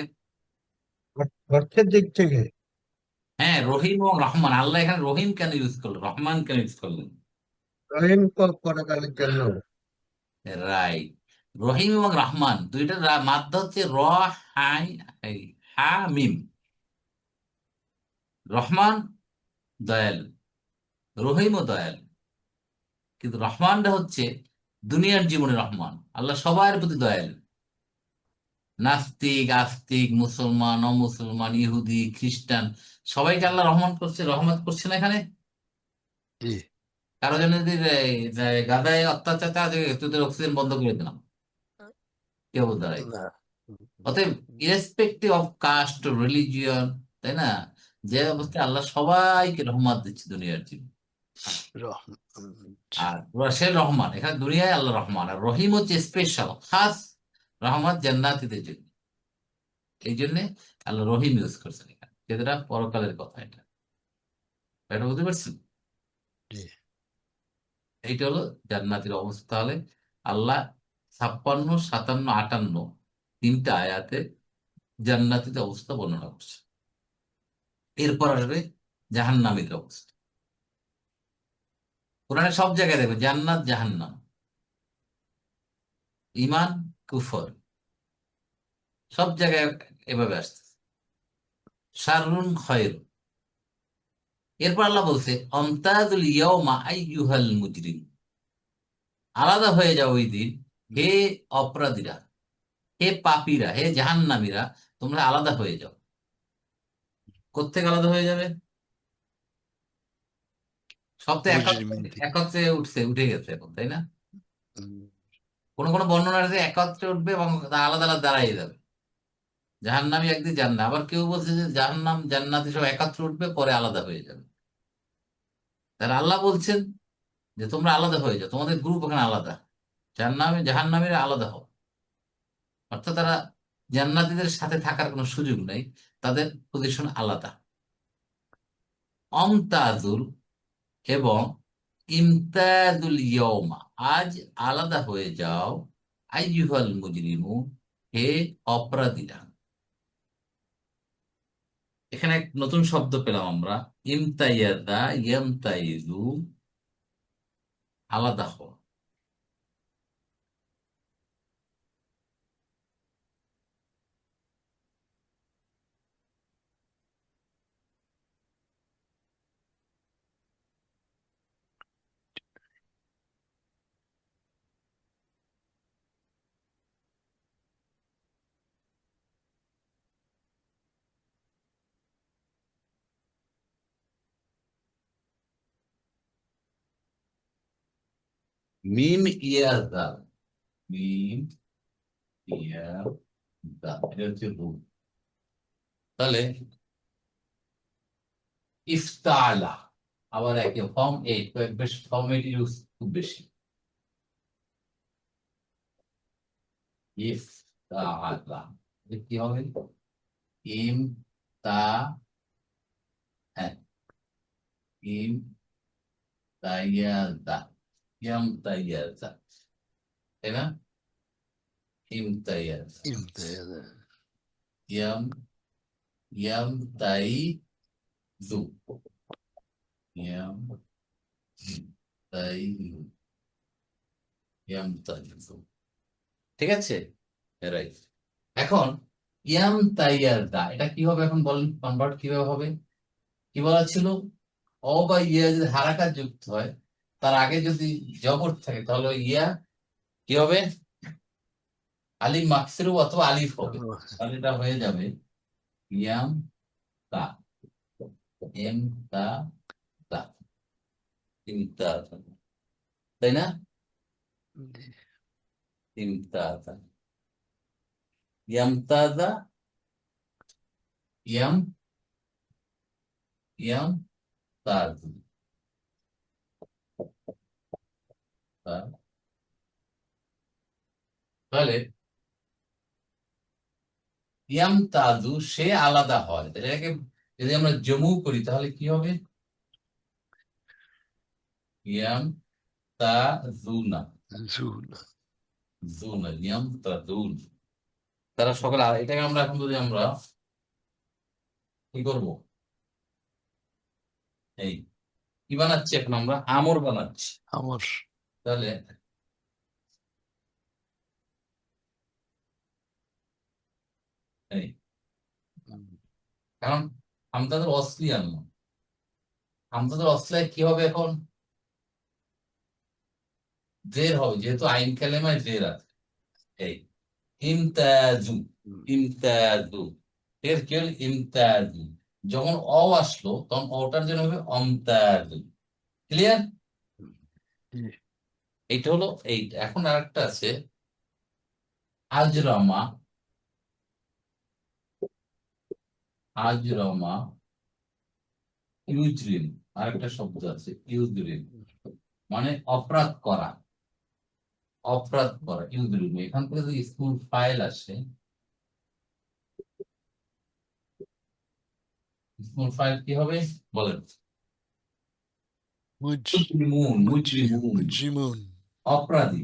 অর্থের দিক থেকে হ্যাঁ, রহিম এবং রহমান, আল্লাহ এখানে রহিম কেন ইউজ করলেন, রহমান কেন ইউজ করলেন? রহিম পরকালের জন্য। রাইট, রহিম এবং রহমান দুইটার মাধ্যম হচ্ছে র, হাই, হাই, হা, মিম। রহমান দয়ালু, রহিমও দয়ালু, কিন্তু রহমানটা হচ্ছে দুনিয়ার জীবনে রহমান, আল্লাহ সবার প্রতি দয়ালু। নাস্তিক, আস্তিক, মুসলমান, অমুসলমান, ইহুদি, খ্রিস্টান, সবাইকে আল্লাহ রহমান করছে, রহমত করছে না এখানে। জি। কারো জন্য যদি গাদায় অত্যাচার চালাতে, তোদের অক্সিজেন বন্ধ করে দিলাম, কি অবস্থা দাঁড়ায়? না। অতএব ইরেসপেক্টিভ অফ কাস্ট, রিলিজিয়ন, তাই না, যে অবস্থায় আল্লাহ সবাইকে রহমত দিচ্ছে দুনিয়ার জীবন। রহমান। আর সে রহমান, এখানে দুনিয়ায় আল্লাহ রহমান, আর রহিম হচ্ছে স্পেশাল, খাস রহমত জান্নাতীদের জন্য। এই জন্যে আল্লাহ রহিম ইউজ করছেন এখানে, যেটা পরকালের কথা। এটা এটা বুঝতে পারছেন? জি। এইটা হলো জান্নাতের অবস্থা। তাহলে আল্লাহ 56, 57, 58 তিনটা আয়াতে জান্নাতীদের অবস্থা বর্ণনা করছে। এরপর আসবে জাহান্নামীদের অবস্থা। কোরআনে সব জায়গায় দেখবে জান্নাত জাহান্নাম, ইমান কুফর, সব জায়গায় এভাবে আসছে। শাররুন খয়র। এরপর আল্লাহ বলছে অমতাজুল ইয়াউমা আইয়ুহাল মুজরিম, আলাদা হয়ে যাও ওই দিন হে অপরাধীরা, হে পাপীরা, হে জাহান্নামীরা, তোমরা আলাদা হয়ে যাও। কোত্থেকে আলাদা হয়ে যাবে? সব তো মুজরিমিন একত্রে থেকে। একত্রে উঠে গেছে এখন, তাই না? হুম, কোন কোন বর্ণনা আছে একত্রে উঠবে এবং আলাদা আলাদা দাঁড়াই যাবে। জাহান্নামী একদিন জান্নাত, আবার কেউ বলছে যে জাহান্নাম জান্নাতি সব একত্রে উঠবে পরে আলাদা হয়ে যাবে। তাহলে আল্লাহ বলছেন যে তোমরা আলাদা হয়ে যাও, তোমাদের গ্রুপ ওখানে আলাদা, জাহান্নামীরা আলাদা হও। অর্থাৎ তারা জান্নাতীদের সাথে থাকার কোনো সুযোগ নেই, তাদের পজিশন আলাদা। অমতাজুল এবং ইমতাজুল ইয়ৌমা, আজ আলাদা হয়ে যাও, আইয়ুহাল মুজরিমু, হে অপরাধীরা। এখানে এক নতুন শব্দ পেলাম আমরা, ইমতাইয়াদা ইয়ামতাইজু, আলাদা হওয়া। মিম ইয়াদা, মিম ইয়াদা, এটা হচ্ছে রূপ। তাহলে ইফতালা, আবার একই ফর্ম এইট, বেশ ফর্ম এইট ইউজ খুব বেশি। ইফতালা কি হবে? ইম তা, হ্যাঁ, ইম তাইয়াদা, ইয়াম তাইয়াদা, তাই না? ইম তাইয়াদা, ইমতিয়াজ। ইয়াম ইয়াম তাই জু, ইয়াম তাই ইয়াম তাই জু। ঠিক আছে, রাইট। এখন ইয়াম তাইয়াদা এটা কি হবে এখন বলেন, কনভার্ট কিভাবে হবে? কি বলা ছিল? অ বা ইয়া যদি হারাকাত যুক্ত হয়, তার আগে যদি জবর থাকে, তাহলে ওই ইয়া কি হবে? আলিফ মাকসুর অথবা আলিফ হবে। তাহলে এটা হয়ে যাবে ইয়াম তা, এম তা তা, ইমতাজ, তাই না? ইমতাজ, ইয়ামতাজা, ইয়াম ইয়াম তাজ, তাহলে ইয়াম তাজু সে আলাদা হয়। তাহলে এটাকে যদি আমরা জমু করি তাহলে কি হবে? ইয়াম তাজুনা, জুল। জুনা, ইয়াম তাজুন, তারা সকলে এটাকে আমরা এখন যদি আমরা কি করব, এই কি বানাচ্ছি এখন আমরা? আমর বানাচ্ছি। আমার। তাহলে এই, কারণ আমতাদের অসলি আনলাম, আমতাদের অসলায় কি হবে এখন? জের হবে, যেহেতু আইন কালেমায় জের আছে। এই ইমতাজু, ইমতাজু, এর কি হল? ইমতাজু। যখন অ আসলো তখন অটার জন্য হবে অমতাজু। ক্লিয়ার? এইটা হলো এইটা। এখন আরেকটা আছে আজরামা, আজরামা ইউজরিন, আরেকটা শব্দ আছে ইউজরিন, মানে অপরাধ করা, অপরাধ করা, ইউজরিন। এখান থেকে যদি স্কুল ফাইল আসে, ইসমুল ফাইল কি হবে বলেন? মুজ মুজরিমুন, মুজি মুজরিমুন, মুজিমুন। অপরাধী,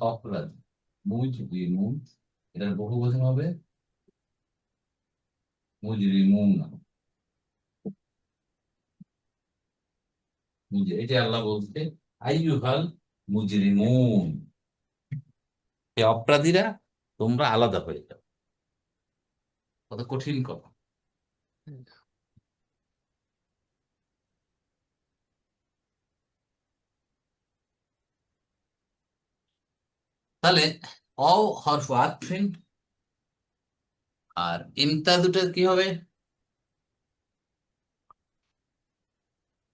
অপরাধী, মুজরিমুন, এটার বহুবচন হবে মুজরিমুন। এটা আল্লাহ বলছে আইয়ুহাল মুজরিমুন, এই অপরাধীরা তোমরা আলাদা হয়ে যাও। কত কঠিন কথা। তাহলে অ হরফ আতফিন আর ইমতা দুটো কি হবে?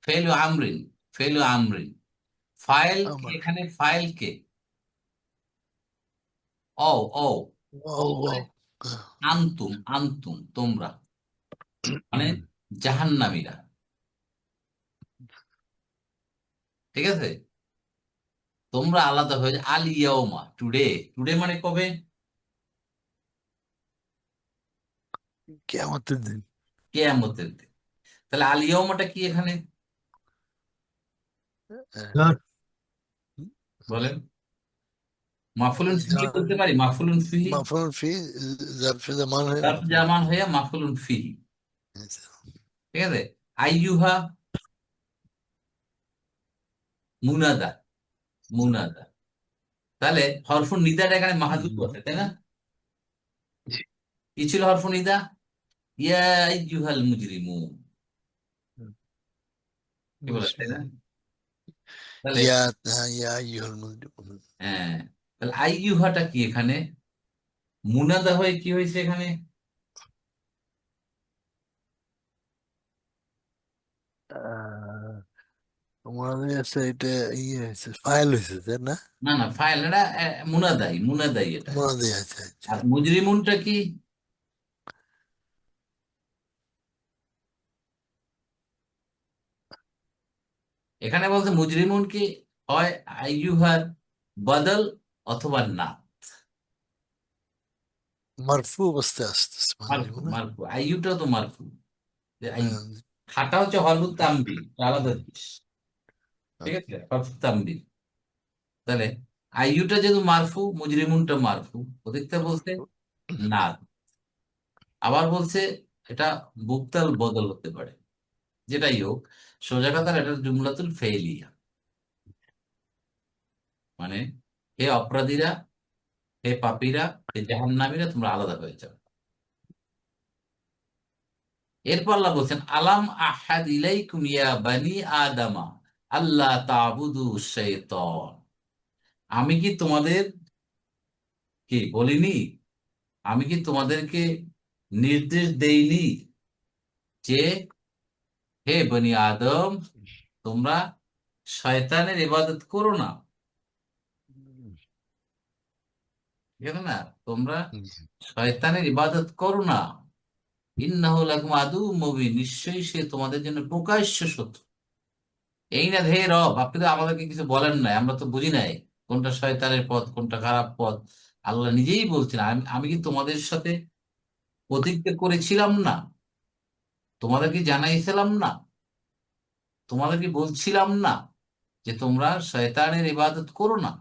ফেলু আমরিন, ফেলু আমরিন। ফাইল কে আমার এখানে, ফাইল কে? ও, ও, ও ওয়াও মানে ওয়াও। আনতুম, আনতুম তোমরা, মানে জাহান্নামীরা। ঠিক আছে, তোমরা আলাদা হয়ে যাও। আল ইয়াউমা, টুডে, টুডে মানে কবে? কিয়ামতের দিন। কিয়ামতের দিন। তাহলে আল ইয়াউমাটা কি এখানে ধর, বলেন? মাফুলুন ফিহি বলতে পারি, মাফুলুন ফিহি, মাফুল ফি জারফ জামান হয় তারপর মাফুল। জামান হইয়া মাফুলুন ফিহি। ঠিক আছে, আইয়ুহা মুনাদা, মুনাদা। তাহলে হরফুন নিদাটা এখানে মাহাজুব আছে, তাই না? কি ছিল হরফুন নিদা? ইয়া আইয়ুহাল মুজরিমুন, কি বলে, তাই না? তাহলে ইয়া ইয়া আইয়ুহাল মুজরিমুন। হ্যাঁ, তাহলে আইয়ুহাটা কি এখানে মুনাদা হয়ে কি হয়েছে এখানে? মনে আছে এটা ইয়ে হয়েছে, ফাইল হয়েছে তাই না? না না, ফাইল এটা মুনাদাই, মুনাদাই এটা। মনে আছে, আচ্ছা। আর মুজরিমুনটা কি? এখানে বলছে মুজরিমুন কি হয় আইয়ুহার বদল অথবা না। মারফু অবস্থায় আসতেছে মানে মারফু, না? মারফু, আইয়ুটাও তো মারফু। যে আইয়ু, হ্যাঁ, হাটা হচ্ছে হরফুত তামবির, আলাদা জিনিস। ঠিক আছে, হরফুত তামবির। তাহলে আইয়ুটা যেহেতু মারফু, মুজরিমুনটা মারফু, ওদিকটা বলছে না। আবার বলছে এটা মুবতাল বদল হতে পারে। যেটাই হোক, সোজা কথা এটা জুমলাতুল ফেইলিয়া, মানে হে অপরাধীরা, হে পাপীরা, হে জাহান্নামীরা, তোমরা আলাদা হয়ে যাও। এরপর আল্লাহ বলছেন আলাম আহাদ ইলাইকুম ইয়া বানি আদামা আল্লাহ তাবুদু শাইতান। আমি কি তোমাদের কি বলিনি, আমি কি তোমাদেরকে নির্দেশ দেইনি যে হে বনি আদম, তোমরা শয়তানের ইবাদত করো না? ঠিক আছে না, তোমরা শয়তানের ইবাদত করো না। ইন্নাহু লাকুম আদুউম মুবিন, নিশ্চয়ই সে তোমাদের জন্য প্রকাশ্য শত্রু। এই না হে রব, আপনি তো আমাদেরকে কিছু বলেন নাই, আমরা তো বুঝি নাই কোনটা শয়তানের পথ কোনটা খারাপ পথ। আল্লাহ নিজেই বলছেন আমি আমি কি তোমাদের সাথে প্রতিজ্ঞা করেছিলাম না, তোমাদেরকে জানাইছিলাম না, তোমাদেরকে বলছিলাম না যে তোমরা শয়তানের ইবাদত করো না?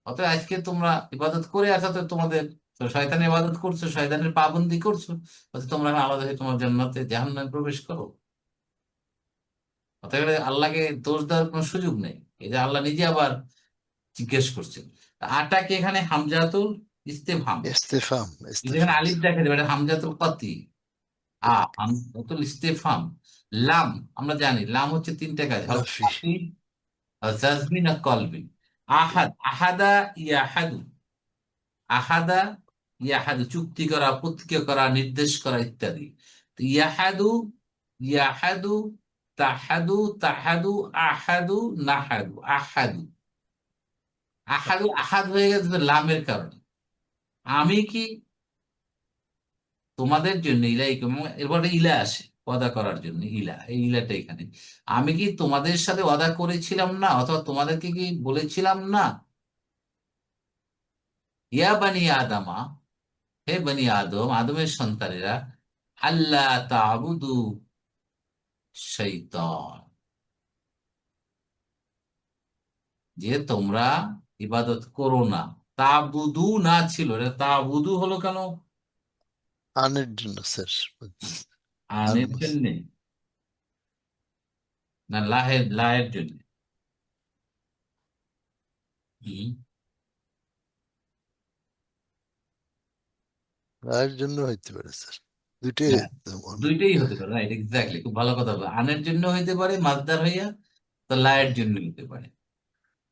অতএব আজকে তোমরা ইবাদত করে আছো, তো তোমাদের তো শয়তানের ইবাদত করছো, শয়তানের পাবন্দি করছো, অতএব তোমরা এখন আলাদা হয়ে তোমার জান্নাতে জাহান্নামে প্রবেশ করো। অতএব আল্লাহকে দোষ দেওয়ার কোনো সুযোগ নেই। এই যে আল্লাহ নিজে আবার জিজ্ঞেস করছেন। আটাকে এখানে হামজাতুল ইস্তেফহাম, ইস্তেফাম যেখানে ইস্তেফাম। আলিফ দেখা দেবে এটা হামজাতুল কতি। হামজাতুল ইস্তেফহাম। লাম, আমরা জানি লাম হচ্ছে তিনটা কাজ, হরফ নাফি। আতিফ, জাজমিন আর কলবিন। আহাদ, আহাদা ইয়াহাদু, আহাদা ইয়াহাদু চুক্তি করা, প্রতিজ্ঞা করা, নির্দেশ করা ইত্যাদি। তো ইয়াহাদু, ইয়াহাদু, তাহাদু, তাহাদু, আহাদু, নাহাদু, আহাদু। আহাদু আহাদ হয়ে গেছে তো লামের কারণে। আমি কি তোমাদের জন্য ইলাইকুম, এরপর একটা ইলা আসে ওয়াদা করার জন্য, ইলা, এই ইলাটা এখানে। আমি কি তোমাদের সাথে ওয়াদা করেছিলাম না, অথবা তোমাদেরকে কি বলেছিলাম না, ইয়া বানি আদামা, হে বনি আদম, আদমের সন্তানেরা, আল্লাহ তা'বুদু শাইতান, যে তোমরা ইবাদত করো না। তা'বুদু না ছিল, এটা তা'বুদু হলো কেন? আনের জন্য স্যার। আনের জন্য না, লাহের লাহের জন্য? হুম। আর জন্য হইতে পারে স্যার, দুইটাই হ্যাঁ, হইতে পারে। দুইটাই হতে পারে, রাইট, এক্স্যাক্টলি, খুব ভালো কথা বলে। আনের জন্য হইতে পারে মাসদার হইয়া, তো লায়ের জন্য হইতে পারে।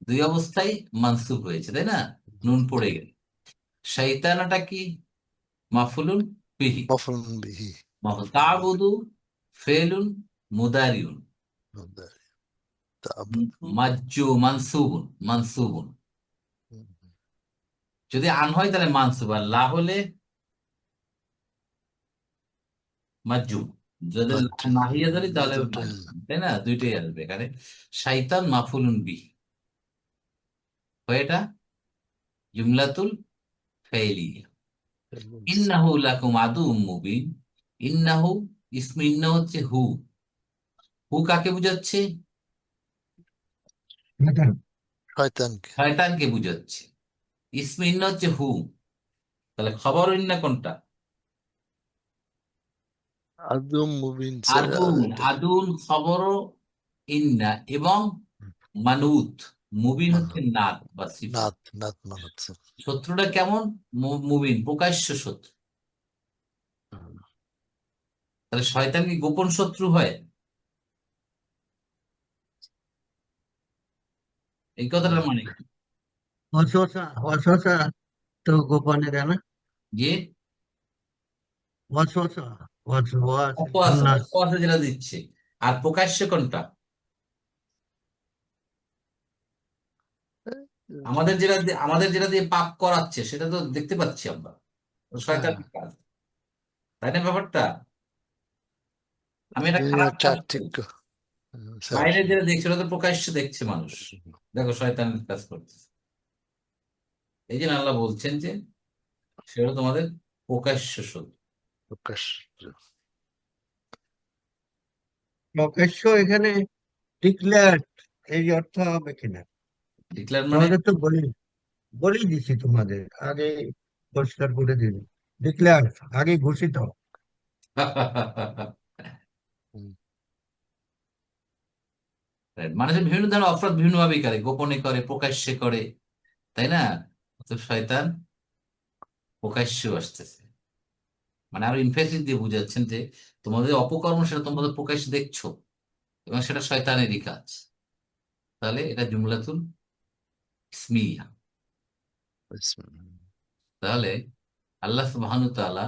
দুই অবস্থায় মানসুব হয়েছে, তাই না? নুন পড়ে গেল। শয়তানাটা কি? মাফুলুন বিহি। মফরুন বিহি। তা'বুদু ফেলুন মুদারিউন। মানসুবুন মানসুবুন। যদি আন হয় তাহলে মানসুব, আর লা হলে মাজুম। যদি নাহিয়া ধরি তাহলে দুটাই মাজুম, তাই না? দুইটাই আসবে এখানে। শাইতান মাফুলুন বিহি হয়, এটা জুমলাতুল ফাইলিয়া। ইন্নাহু লাকুম আদুউম মুবিন। ইন্নাহু, ইসমু ইন্না হচ্ছে হু। হু কাকে বুঝাচ্ছে? শয়তানকে। শয়তানকে বুঝাচ্ছে। ইসমু ইন্না হচ্ছে হু। তাহলে খবর ইন্না কোনটা? আদম মুবিন স্যার, আর আদুন, এটা আদুন খবর ইন্না, এবং মানুত। মুবিন হচ্ছে মানত। নাত বা সিফাত। নাত নাত মানত স্যার। শত্রুটা কেমন? মুবিন, প্রকাশ্য শত্রু। তাহলে শয়তান কি গোপন শত্রু হয়? এই কথাটার মানে কি? ওয়াসওয়াসা ওয়াসওয়াসা তো গোপনে দেয় না। যে ওয়াসওয়াসা ওয়াসওয়াস অপবাস, খান্নাস। অপবাসে যেটা দিচ্ছে। আর প্রকাশ্যে কোনটা? আমাদের যেটা দিয়ে পাপ করাচ্ছে সেটা তো দেখতে পাচ্ছি আমরা, হ্যাঁ, শয়তানের কাজ, তাই না ব্যাপারটা? আমি একটা খারাপ দুনিয়ার কাজ চার করি, ঠিক স্যার। বাইরে যেটা দেখছে ওটা তো প্রকাশ্যে দেখছে মানুষ। দেখো শয়তানের কাজ করছে। এই জন্য আল্লাহ বলছেন যে সেটা তোমাদের প্রকাশ্য শত্রু। প্রকাশ। প্রকাশ্য এখানে ডিক্লেয়ার এই অর্থ হবে কিনা? ডিক্লার মানে? তোমাদের তো বলেই দিছি তোমাদের আগে, পরিষ্কার করে দিন। ডিক্লেয়ার আগে ঘোষিত। মানুষের বিভিন্ন ধরনের অপরাধ বিভিন্ন ভাবেই করে, গোপনে করে, প্রকাশ্যে করে, তাই না? তো শয়তান প্রকাশ্য আসতেছে, মানে আরো ইনফেসিভ দিয়ে বুঝাচ্ছেন যে তোমাদের অপকর্ম সেটা তোমাদের প্রকাশ্যে দেখছো, এবং সেটা শয়তানেরই কাজ। তাহলে এটা জুমলাতুল ইসমিয়া। তাহলে আল্লাহ সুবহানাহু ওয়া তাআলা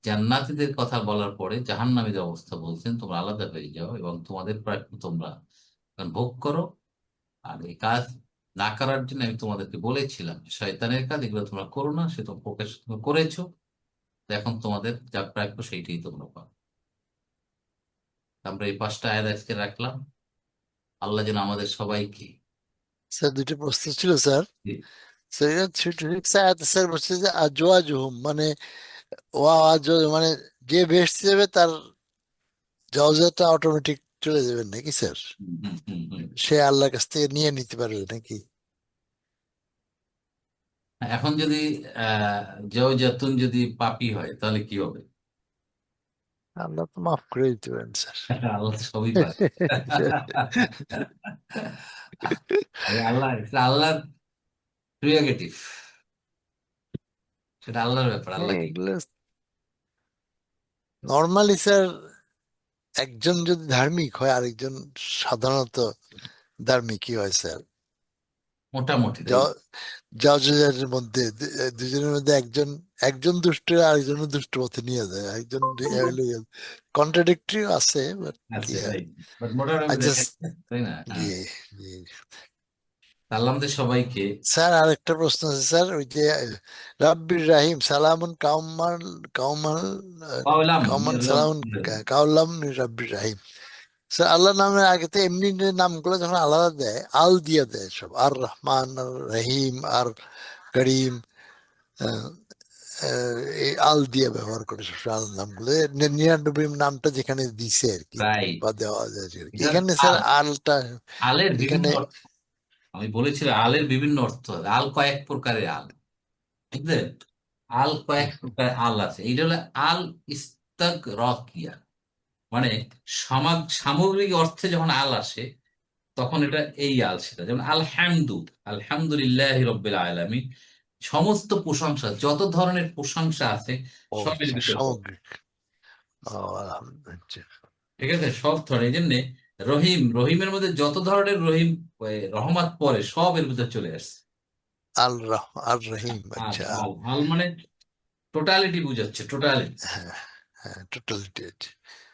জান্নাতীদের কথা বলার পরে জাহান্নামীদের অবস্থা বলছেন, তোমরা আলাদা হয়ে যাও এবং তোমাদের প্রাপ্য তোমরা এখন ভোগ করো। আর এই কাজ না করার জন্য আমি তোমাদেরকে বলেছিলাম যে শয়তানের কাজ, এগুলো তোমরা করো না, সে তো প্রকাশ তোমরা করেছো। তো এখন তোমাদের যা প্রাপ্য সেইটাই তোমরা পাও। আমরা এই 5টা আয়াত আজকে রাখলাম। আল্লাহ যেন আমাদের সবাইকে স্যার দুটো প্রশ্ন ছিল স্যার। যে স্যার এটা স্যার বলছে যে আজওয়াজুহুম মানে ওয়া মানে যে ভেসে যাবে তার জওজাটা অটোমেটিক চলে যাবে নাকি স্যার? হুম, হুম, হুম, হুম। সে আল্লাহর কাছ থেকে নিয়ে নিতে পারবে নাকি? এখন যদি আহ জয় জাতুন যদি পাপী হয় তাহলে কি হবে? আল্লাহ তো মাফ করে দিতে পারেন স্যার। আল্লাহ তো সবই পারে। আল্লাহ, এটা আল্লাহর প্রিরোগেটিভ, সেটা আল্লাহর ব্যাপার, আল্লাহ কি। এগুলো নর্মালি স্যার একজন যদি ধার্মিক হয় আরেকজন সাধারণত ধার্মিকই হয় স্যার। মোটামুটি, তাই না? জজের মধ্যে দুজনের মধ্যে একজন একজন দুষ্ট আরেকজন দুষ্ট পথে নিয়ে যায়, একজন কন্ট্রাডিক্টরি আছে বাট কি আছে, আর। রাইট, বাট আই মোটামুটি দেখা জাস্ট, যায়, তাই না? জি হ্যাঁ। জি। আল্লাহ আমাদের সবাইকে স্যার আর একটা প্রশ্ন আছে স্যার, ওই যে রাব্বির রাহিম সালামুন কাউমাল কাউমাল পাওলাম কাউমান সালামুন কাউলাম রাব্বির রাহিম। স্যার আল্লাহ নামের আগে তো এমনি নামগুলো যখন আলাদা দেয় আল দিয়ে দেয় সব, আর রহমান আর রহিম আর করিম, এই আল দিয়ে ব্যবহার করে সবসময় আল নামগুলো 99 নামটা যেখানে দিছে আর কি, রাইট। বা দেওয়া যায় আর কি। এটা এখানে স্যার আল, আলটা আলের বিভিন্ন এখানে অর্থ, আমি বলেছিলাম আলের বিভিন্ন অর্থ আছে। আল কয়েক প্রকারের আল, বুঝলেন? আল কয়েক প্রকারের আল আছে। এইটা হলো আল ইস্তাগরাকিয়া, মানে সামগ্রিক অর্থে যখন আল আসে তখন এটা এই আল সেটা। যেমন আলহামদুলিল্লাহ রব্বিল আলামিন, সমস্ত প্রশংসা, যত ধরনের প্রশংসা আছে ও সব এর আচ্ছা, ভিতরে পড়ে। সামগ্রিক। ও আলহামদুলিল্লাহ। ঠিক আছে, সব ধরনের। এই জন্যে রহিমের মধ্যে যত ধরনের রহিম, রহমত পড়ে সব এর ভিতরে চলে আসছে। আর রহিম, আর আচ্ছা। আল আল মানে টোটালিটি বুঝাচ্ছে, টোটালিটি। হ্যাঁ, হ্যাঁ, টোটালিটি।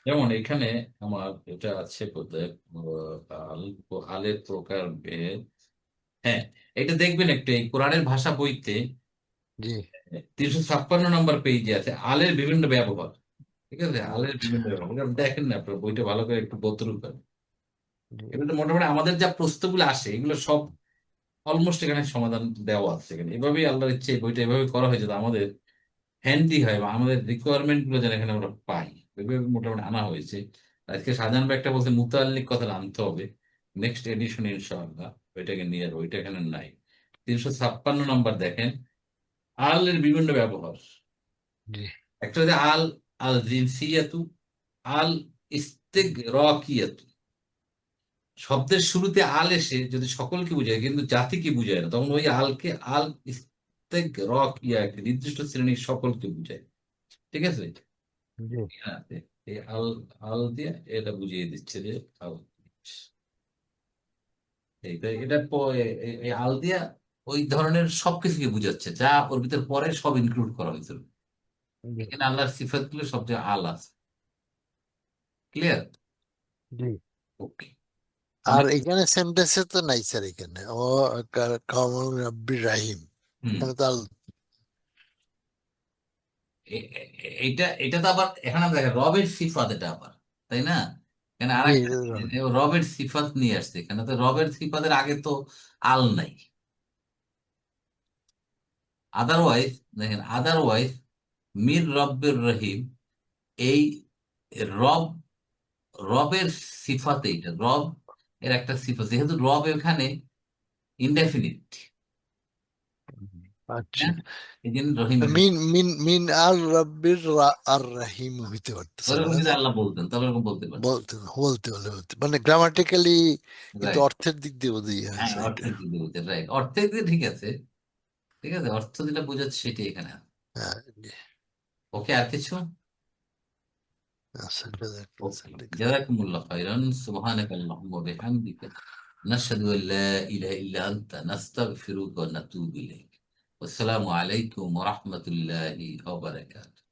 যেমন এখানে আমার এটা আছে কোথায়, আল, আলের প্রকার ভেদ। হ্যাঁ, এটা দেখবেন একটু এই কোরআনের ভাষা বইতে জি। 356 নম্বর পেজে আছে আলের বিভিন্ন ব্যবহার। ঠিক আছে, ও আলের আচ্ছা, বিভিন্ন ব্যবহার ওটা দেখেন না, আপনার বইটা ভালো করে একটু বদরুল করেন। জি, এগুলো মোটামুটি আমাদের যা প্রশ্নগুলো আসে এগুলো সব অলমোস্ট এখানে সমাধান দেওয়া আছে। এখানে এভাবেই আল্লাহর ইচ্ছে এই বইটা এভাবে করা হয়েছে, যাতে আমাদের হ্যান্ডি হয় বা আমাদের রিকোয়ারমেন্ট গুলো যেন এখানে আমরা পাই। এভাবে মোটামুটি আনা হয়েছে। আজকে শাহজাহান ভাই একটা বলছে মুতাল্লিক কথা আনতে হবে নেক্সট এডিশন ইনশাআল্লাহ, ওইটাকে নিয়ে আসবো, ওইটা এখানে নাই। 356 নম্বর দেখেন, আলের বিভিন্ন ব্যবহার। জি, একটা হচ্ছে আল, আল জিনসিয়াতু, আল ইস্তিগরাকিয়াতু। শব্দের শুরুতে আল এসে যদি সকলকে বোঝায় কিন্তু জাতিকে বুঝায় না, তখন ওই আলকে আল ইস্তিগরাকিয়া, একটা নির্দিষ্ট শ্রেণীর সকলকে বুঝায়। ঠিক আছে, জি, হ্যাঁ, এই আল, আল দিয়ে এটা বুঝিয়ে দিচ্ছে যে আল, এইটা এটা এই আল দিয়া ওই ধরনের সবকিছুকে বুঝাচ্ছে যা ওর ভিতর পরে সব ইনক্লুড করা হয়েছিল। জি, এখানে আল্লাহর সিফাত গুলো সবচেয়ে আল আছে। ক্লিয়ার? জি। ওকে। আর এখানে সেন্টেন্সে তো নাই স্যার, এখানে ও কামল রাব্বির রাহিম, হুম, এখানে তো এইটা এটা তো আবার এখানে দেখেন রবের সিফাত, এটা আবার, তাই না? এখানে আর জি, একটা রবের সিফাত নিয়ে আসছে। এখানে তো রবের সিফাতের আগে তো আল নাই। আদারওয়াইজ দেখেন, আদারওয়াইজ মির রব্বের রহিম, এই রব, রবের সিফাত, এইটা রব এর একটা সিফাত, যেহেতু রব এখানে ইনডেফিনিট, আচ্ছা। হ্যাঁ, এই জন্য রহিম এখানে। মিন মিন মিন আর রাব্বির আর রাহিম হইতে পারতেছে ওরকম না যদি স্যার? আল্লাহ বলতেন তবে এরকম বলতে পারতেন। বলতে বলতে হলে হতে মানে গ্রামাটিক্যালি, কিন্তু রাইট, অর্থের দিক দিয়ে বোধহয় হ্যাঁ, হয়েছে এটা। অর্থের দিকে বলতেন, রাইট, অর্থের দিকে ঠিক আছে। ঠিক আছে, অর্থ যেটা বোঝাচ্ছে সেটাই এখানে। হ্যাঁ, জি। ওকে, আর কিছু? আচ্ছা, জাযাকুমুল্লাহ ওকে, স্যার, ঠিক আছে। জাযাকুমুল্লাহ খাইরান, সুবহানাকা আল্লাহুম্মা ওয়া বিহামদিকা, নাশহাদু আল লা ইলাহা ইল্লা আনতা, নাস্তাগফিরুকা ওয়া নাতুবু ইলাইক। আসসালামু আলাইকুম ওয়া রাহমাতুল্লাহি ওয়া বারাকাতুহু।